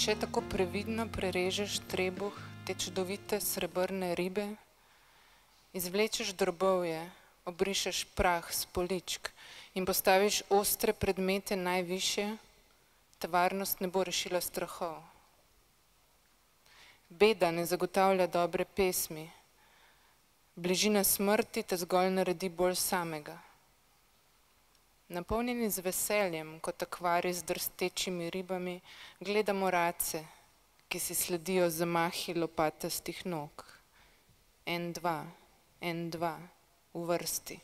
Še tako previdno prerežeš trebuh te čudovite srebrne ribe, izvlečeš drobovje, obrišeš prah s poličk in postaviš ostre predmete najvišje, ta varnost ne bo rešila strahov. Beda ne zagotavlja dobre pesmi, bližina smrti te zgolj naredi bolj samega. Napolnjeni z veseljem, kot akvarij z drstečimi ribami, gledamo race, ki si sledijo zamahi lopatastih nog. En, dva, v vrsti.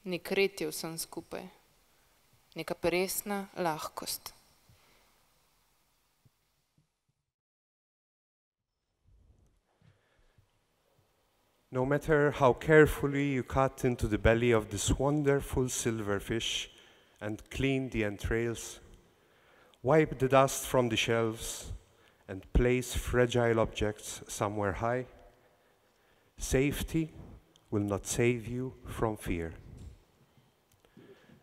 Nek red je vsem skupaj, neka peresna lahkost. No matter how carefully you cut into the belly of this wonderful silverfish and clean the entrails, wipe the dust from the shelves and place fragile objects somewhere high, safety will not save you from fear.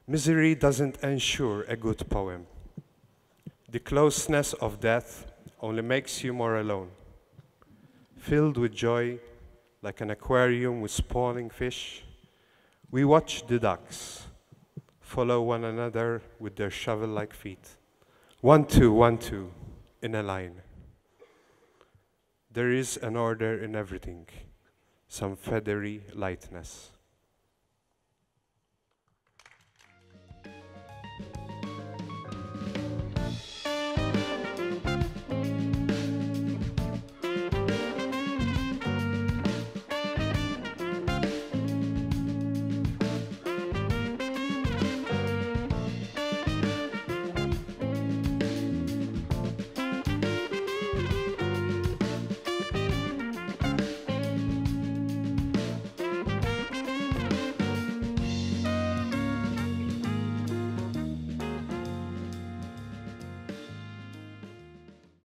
Misery doesn't ensure a good poem. The closeness of death only makes you more alone. Filled with joy, like an aquarium with spawning fish, we watch the ducks follow one another with their shovel-like feet. 1, 2, 1, 2, in a line. There is an order in everything, some feathery lightness.